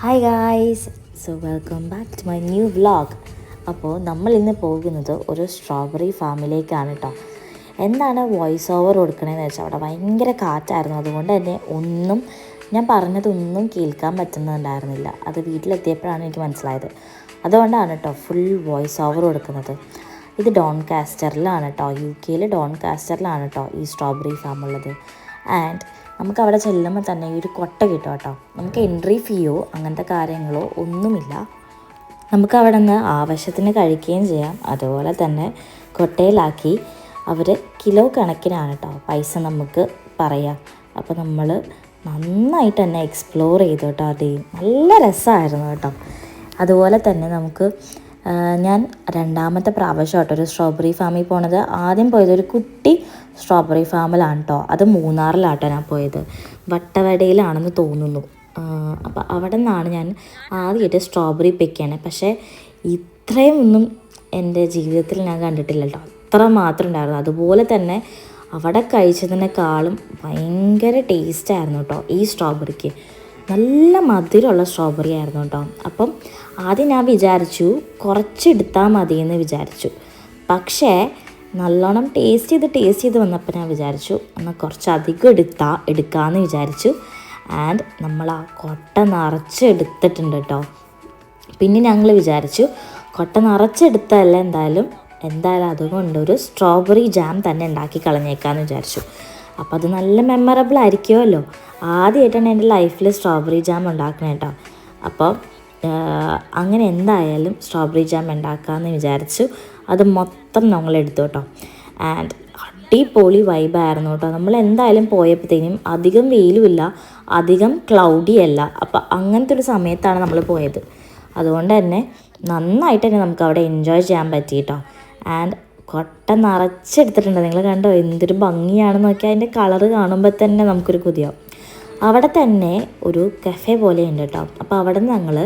Hi guys, so welcome back to my new vlog. അപ്പോൾ നമ്മൾ ഇന്ന് പോകുന്നത് ഒരു സ്ട്രോബെറി ഫാമിലേക്കാണ് കേട്ടോ. എന്താണ് വോയിസ് ഓവർ കൊടുക്കണതെന്ന് വെച്ചാൽ അവിടെ ഭയങ്കര കാറ്റായിരുന്നു, അതുകൊണ്ട് തന്നെ ഞാൻ പറഞ്ഞതൊന്നും കേൾക്കാൻ പറ്റുന്നുണ്ടായിരുന്നില്ല. അത് വീട്ടിലെത്തിയപ്പോഴാണ് എനിക്ക് മനസ്സിലായത്. അതുകൊണ്ടാണ് കേട്ടോ ഫുൾ വോയിസ് ഓവർ കൊടുക്കുന്നത്. ഇത് ഡോൺകാസ്റ്ററിലാണ് കേട്ടോ, UK ഡോൺകാസ്റ്ററിലാണ് കേട്ടോ ഈ സ്ട്രോബെറി ഫാം ഉള്ളത്. ആൻഡ് നമുക്ക് അവിടെ ചെല്ലുമ്പോൾ തന്നെ ഈ ഒരു കൊട്ട കിട്ടും കേട്ടോ. നമുക്ക് എൻട്രി ഫീയോ അങ്ങനത്തെ കാര്യങ്ങളോ ഒന്നുമില്ല. നമുക്ക് അവിടെ നിന്ന് ആവശ്യത്തിന് കഴിക്കുകയും ചെയ്യാം. അതുപോലെ തന്നെ കൊട്ടയിലാക്കി അവർ കിലോ കണക്കിനാണ് കേട്ടോ പൈസ നമുക്ക് പറയാം. അപ്പോൾ നമ്മൾ നന്നായിട്ട് തന്നെ എക്സ്പ്ലോർ ചെയ്തു കേട്ടോ. അതേയും നല്ല രസമായിരുന്നു കേട്ടോ. അതുപോലെ തന്നെ ഞാൻ രണ്ടാമത്തെ പ്രാവശ്യം കേട്ടോ ഒരു സ്ട്രോബെറി ഫാമിൽ പോണത്. ആദ്യം പോയത് ഒരു കുട്ടി സ്ട്രോബെറി ഫാമിലാണ് കേട്ടോ. അത് മൂന്നാറിലാട്ടോ ഞാൻ പോയത്, വട്ടവടയിലാണെന്ന് തോന്നുന്നു. അപ്പോൾ അവിടെ നിന്നാണ് ഞാൻ ആദ്യമായിട്ട് സ്ട്രോബെറി പിക്ക് ചെയ്യണേ. പക്ഷേ ഇത്രയും ഒന്നും എൻ്റെ ജീവിതത്തിൽ ഞാൻ കണ്ടിട്ടില്ല കേട്ടോ. അത്ര മാത്രം ഉണ്ടായിരുന്നു. അതുപോലെ തന്നെ അവിടെ കഴിച്ചതിനേക്കാളും ഭയങ്കര ടേസ്റ്റായിരുന്നു കേട്ടോ ഈ സ്ട്രോബെറിക്ക്. നല്ല മധുരമുള്ള സ്ട്രോബെറി ആയിരുന്നു കേട്ടോ. അപ്പം ആദ്യം ഞാൻ വിചാരിച്ചു കുറച്ചെടുത്താൽ മതിയെന്ന് വിചാരിച്ചു. പക്ഷേ നല്ലോണം ടേസ്റ്റ് ചെയ്ത് വന്നപ്പോൾ ഞാൻ വിചാരിച്ചു എന്നാൽ കുറച്ചധികം എടുക്കാമെന്ന് വിചാരിച്ചു. ആൻഡ് നമ്മൾ ആ കൊട്ട നിറച്ചെടുത്തിട്ടുണ്ട് കേട്ടോ. പിന്നെ ഞങ്ങൾ വിചാരിച്ചു കൊട്ട നിറച്ചെടുത്തല്ല എന്തായാലും അതുകൊണ്ട് ഒരു സ്ട്രോബെറി ജാം തന്നെ ഉണ്ടാക്കി കളഞ്ഞേക്കാമെന്ന് വിചാരിച്ചു. അപ്പോൾ അത് നല്ല മെമ്മറബിൾ ആയിരിക്കുമല്ലോ. ആദ്യമായിട്ടാണ് എൻ്റെ ലൈഫിൽ സ്ട്രോബെറി ജാം ഉണ്ടാക്കണേ കേട്ടോ. അപ്പോൾ അങ്ങനെ എന്തായാലും സ്ട്രോബെറി ജാം ഉണ്ടാക്കാമെന്ന് വിചാരിച്ചു. അത് മൊത്തം നമ്മളെടുത്തു കേട്ടോ. ആൻഡ് അടിപൊളി വൈബായിരുന്നു കേട്ടോ. നമ്മൾ എന്തായാലും പോയപ്പോഴത്തേനും അധികം വെയിലുമില്ല, അധികം ക്ലൗഡി അല്ല. അപ്പോൾ അങ്ങനത്തെ ഒരു സമയത്താണ് നമ്മൾ പോയത്. അതുകൊണ്ട് തന്നെ നന്നായിട്ട് തന്നെ നമുക്ക് അവിടെ എൻജോയ് ചെയ്യാൻ പറ്റി കേട്ടോ. ആൻഡ് കൊട്ട നിറച്ചെടുത്തിട്ടുണ്ട്. നിങ്ങൾ കണ്ടോ എന്തൊരു ഭംഗിയാണെന്ന് നോക്കിയാൽ അതിൻ്റെ കളറ് കാണുമ്പോൾ തന്നെ നമുക്കൊരു കൊതിയാവും. അവിടെ തന്നെ ഒരു കഫേ പോലെ ഉണ്ട് കേട്ടോ. അപ്പോൾ അവിടെ നിന്ന് ഞങ്ങൾ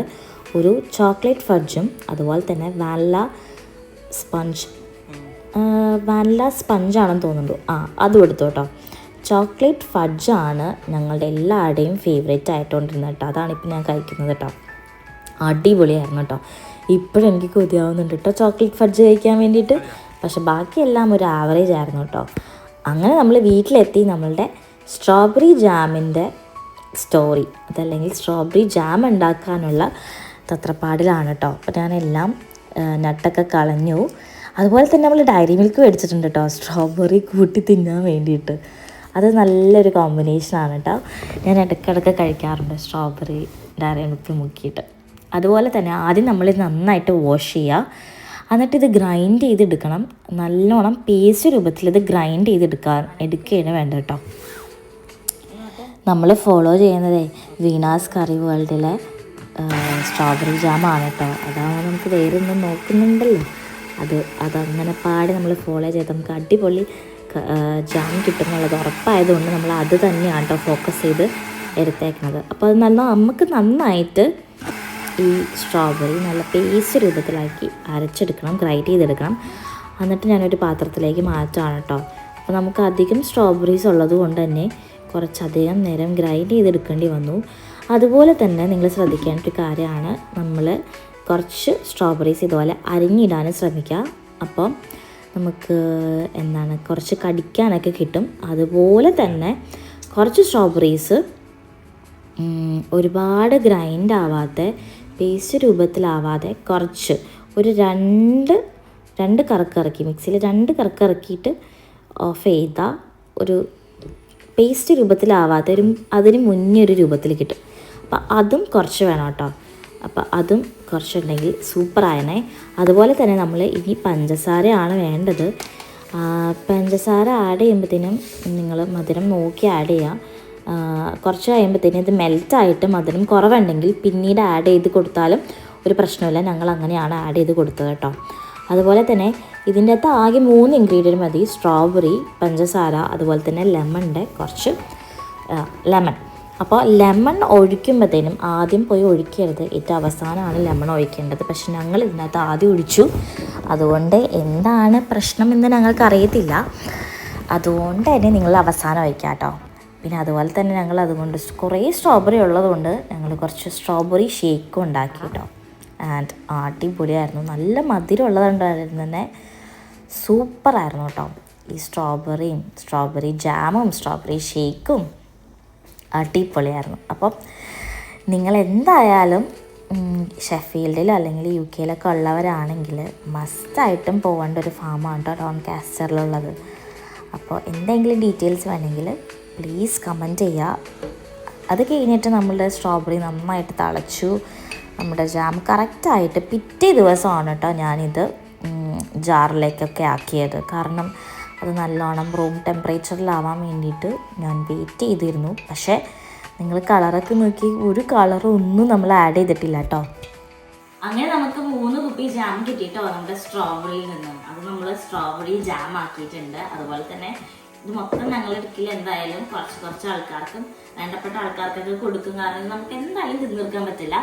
ഒരു ചോക്ലേറ്റ് ഫഡ്ജും അതുപോലെ തന്നെ വാനില സ്പഞ്ചാണെന്ന് തോന്നുന്നുണ്ട്, അതും എടുത്തു കേട്ടോ. ചോക്ലേറ്റ് ഫഡ്ജാണ് ഞങ്ങളുടെ എല്ലാവരുടെയും ഫേവറേറ്റ് ആയിട്ടുകൊണ്ടിരുന്നത് കേട്ടോ. അതാണിപ്പോൾ ഞാൻ കഴിക്കുന്നത് കേട്ടോ. അടിപൊളിയായിരുന്നു കേട്ടോ. ഇപ്പോഴും എനിക്ക് കൊതിയാവുന്നുണ്ട് കേട്ടോ ചോക്ലേറ്റ് ഫഡ്ജ് കഴിക്കാൻ വേണ്ടിയിട്ട്. പക്ഷെ ബാക്കിയെല്ലാം ഒരു ആവറേജ് ആയിരുന്നു കേട്ടോ. അങ്ങനെ നമ്മൾ വീട്ടിലെത്തി നമ്മളുടെ സ്ട്രോബെറി ജാമിൻ്റെ സ്റ്റോറി, അതല്ലെങ്കിൽ സ്ട്രോബെറി ജാം ഉണ്ടാക്കാനുള്ള തത്രപ്പാടിലാണ് കേട്ടോ. അപ്പോൾ ഞാനെല്ലാം നട്ടൊക്കെ കളഞ്ഞു. അതുപോലെ തന്നെ നമ്മൾ ഡയറി മിൽക്ക് മേടിച്ചിട്ടുണ്ട് കേട്ടോ സ്ട്രോബെറി കൂട്ടി തിന്നാൻ വേണ്ടിയിട്ട്. അത് നല്ലൊരു കോമ്പിനേഷനാണ് കേട്ടോ. ഞാൻ ഇടയ്ക്കിടയ്ക്ക് കഴിക്കാറുണ്ട് സ്ട്രോബെറി ഡയറി മിൽക്ക് മുക്കിയിട്ട്. അതുപോലെ തന്നെ ആദ്യം നമ്മൾ നന്നായിട്ട് വാഷ് ചെയ്യുക. എന്നിട്ട് ഇത് ഗ്രൈൻഡ് ചെയ്തെടുക്കണം. നല്ലോണം പേസ്റ്റ് രൂപത്തിൽ ഇത് ഗ്രൈൻഡ് എടുക്കുകയാണ് വേണ്ട കേട്ടോ. നമ്മൾ ഫോളോ ചെയ്യുന്നത് വീണാസ് കറി വേൾഡിലെ സ്ട്രോബെറി ജാമാണ് കേട്ടോ. അതാവുമ്പോൾ നമുക്ക് വേറെ ഒന്നും നോക്കുന്നുണ്ടല്ലോ. അതങ്ങനെ പാടി നമ്മൾ ഫോളോ ചെയ്ത് നമുക്ക് അടിപൊളി ജാം കിട്ടുന്നുള്ളത് ഉറപ്പായതുകൊണ്ട് നമ്മൾ അത് തന്നെയാണ് കേട്ടോ ഫോക്കസ് ചെയ്ത് എടുത്തേക്കുന്നത്. അപ്പോൾ അത് നമുക്ക് നന്നായിട്ട് ഈ സ്ട്രോബെറി നല്ല പേസ്റ്റ് രൂപത്തിലാക്കി അരച്ചെടുക്കണം, ഗ്രൈൻഡ് ചെയ്തെടുക്കണം. എന്നിട്ട് ഞാനൊരു പാത്രത്തിലേക്ക് മാറ്റുകയാണ് കേട്ടോ. അപ്പോൾ നമുക്ക് അധികം സ്ട്രോബെറീസ് ഉള്ളത് കൊണ്ട് തന്നെ കുറച്ചധികം നേരം ഗ്രൈൻഡ് ചെയ്തെടുക്കേണ്ടി വന്നു. അതുപോലെ തന്നെ നിങ്ങൾ ശ്രദ്ധിക്കേണ്ട ഒരു കാര്യമാണ്, നമ്മൾ കുറച്ച് സ്ട്രോബെറീസ് ഇതുപോലെ അരിഞ്ഞിടാനും ശ്രമിക്കുക. അപ്പോൾ നമുക്ക് കുറച്ച് കടിക്കാനൊക്കെ കിട്ടും. അതുപോലെ തന്നെ കുറച്ച് സ്ട്രോബെറീസ് ഒരുപാട് ഗ്രൈൻഡ് ആവാതെ പേസ്റ്റ് രൂപത്തിലാവാതെ കുറച്ച് ഒരു രണ്ട് കറക്കിറക്കി മിക്സിയിൽ 2 കറക്കിറക്കിയിട്ട് ഓഫ് ചെയ്താൽ ഒരു പേസ്റ്റ് രൂപത്തിലാവാതെ അതിന് മുന്നേ ഒരു രൂപത്തിൽ കിട്ടും. അപ്പോൾ അതും കുറച്ച് വേണം കേട്ടോ. അപ്പോൾ അതും കുറച്ചുണ്ടെങ്കിൽ സൂപ്പറായണേ. അതുപോലെ തന്നെ നമ്മൾ ഇനി പഞ്ചസാരയാണ് വേണ്ടത്. പഞ്ചസാര ആഡ് ചെയ്യുമ്പോഴത്തേനും നിങ്ങൾ മധുരം നോക്കി ആഡ് ചെയ്യുക. കുറച്ച് കഴിയുമ്പോഴത്തേനും ഇത് മെൽറ്റായിട്ട് മധുരം കുറവുണ്ടെങ്കിൽ പിന്നീട് ആഡ് ചെയ്ത് കൊടുത്താലും ഒരു പ്രശ്നമില്ല. ഞങ്ങൾ അങ്ങനെയാണ് ആഡ് ചെയ്ത് കൊടുത്തത് കേട്ടോ. അതുപോലെ തന്നെ ഇതിൻ്റെ അകത്ത് ആകെ 3 ഇൻഗ്രീഡിയൻറ്റ് മതി: സ്ട്രോബെറി, പഞ്ചസാര, അതുപോലെ തന്നെ കുറച്ച് ലെമൺ. അപ്പോൾ ലെമൺ ഒഴിക്കുമ്പോഴത്തേനും ആദ്യം പോയി ഒഴിക്കരുത്, ഏറ്റവും അവസാനമാണ് ലെമൺ ഒഴിക്കേണ്ടത്. പക്ഷെ ഞങ്ങൾ ഇതിനകത്ത് ആദ്യം ഒഴിച്ചു. അതുകൊണ്ട് എന്താണ് പ്രശ്നമെന്ന് ഞങ്ങൾക്ക് അറിയത്തില്ല. അതുകൊണ്ട് തന്നെ നിങ്ങൾ അവസാനം ഒഴിക്കാം കേട്ടോ. പിന്നെ അതുപോലെ തന്നെ ഞങ്ങൾ അതുകൊണ്ട് കുറേ സ്ട്രോബെറി ഉള്ളതുകൊണ്ട് ഞങ്ങൾ കുറച്ച് സ്ട്രോബെറി ഷേക്കും ഉണ്ടാക്കി കേട്ടോ. ആൻഡ് അടിപൊളിയായിരുന്നു, നല്ല മധുരം ഉള്ളതുകൊണ്ടായിരുന്നു തന്നെ സൂപ്പറായിരുന്നു കേട്ടോ. ഈ സ്ട്രോബെറിയും സ്ട്രോബെറി ജാമും സ്ട്രോബെറി ഷേക്കും അടിപൊളിയായിരുന്നു. അപ്പം നിങ്ങൾ എന്തായാലും ഷെഫീൽഡിലോ അല്ലെങ്കിൽ യു കെയിലൊക്കെ ഉള്ളവരാണെങ്കിൽ മസ്റ്റായിട്ടും പോകേണ്ട ഒരു ഫാമാണ് കേട്ടോ ഡോൺകാസ്റ്ററിലുള്ളത്. അപ്പോൾ എന്തെങ്കിലും ഡീറ്റെയിൽസ് വേണമെങ്കിൽ പ്ലീസ് കമൻറ്റ് ചെയ്യുക. അത് കഴിഞ്ഞിട്ട് നമ്മളുടെ സ്ട്രോബെറി നന്നായിട്ട് തിളച്ചു, നമ്മുടെ ജാം കറക്റ്റായിട്ട് പിറ്റേ ദിവസമാണ് കേട്ടോ ഞാനിത് ജാറിലേക്കൊക്കെ ആക്കിയത്. കാരണം അത് നല്ലോണം റൂം ടെമ്പറേച്ചറിലാവാൻ വേണ്ടിയിട്ട് ഞാൻ വെയിറ്റ് ചെയ്തിരുന്നു. പക്ഷേ നിങ്ങൾ കളറൊക്കെ നോക്കി ഒരു കളറും ഒന്നും നമ്മൾ ആഡ് ചെയ്തിട്ടില്ല കേട്ടോ. അങ്ങനെ നമുക്ക് 3 കുപ്പി ജാം കിട്ടിയിട്ടോ നമ്മുടെ സ്ട്രോബെറിയിൽ നിന്നും. അത് നമ്മൾ സ്ട്രോബെറി ജാം ആക്കിയിട്ടുണ്ട്. അതുപോലെ തന്നെ ഇത് മൊത്തം ഞങ്ങൾ എടുക്കില്ല, എന്തായാലും കുറച്ച് ആൾക്കാർക്കും വേണ്ടപ്പെട്ട ആൾക്കാർക്കൊക്കെ കൊടുക്കും. കാരണം നമുക്ക് എന്തായാലും തിന്നീർക്കാൻ പറ്റില്ല.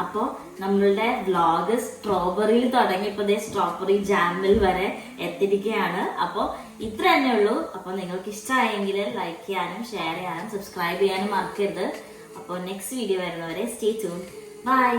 അപ്പോൾ നമ്മളുടെ വ്ളോഗ് സ്ട്രോബെറിയിൽ തുടങ്ങി ഇപ്പോൾ സ്ട്രോബെറി ജാമിൽ വരെ എത്തിയിരിക്കുകയാണ്. അപ്പോൾ ഇത്ര തന്നെ ഉള്ളൂ. അപ്പോൾ നിങ്ങൾക്ക് ഇഷ്ടമായെങ്കിൽ ലൈക്ക് ചെയ്യാനും ഷെയർ ചെയ്യാനും സബ്സ്ക്രൈബ് ചെയ്യാനും മറക്കരുത്. അപ്പോൾ നെക്സ്റ്റ് വീഡിയോ വരുന്നവരെ സ്റ്റേ ട്യൂൺ. ബൈ.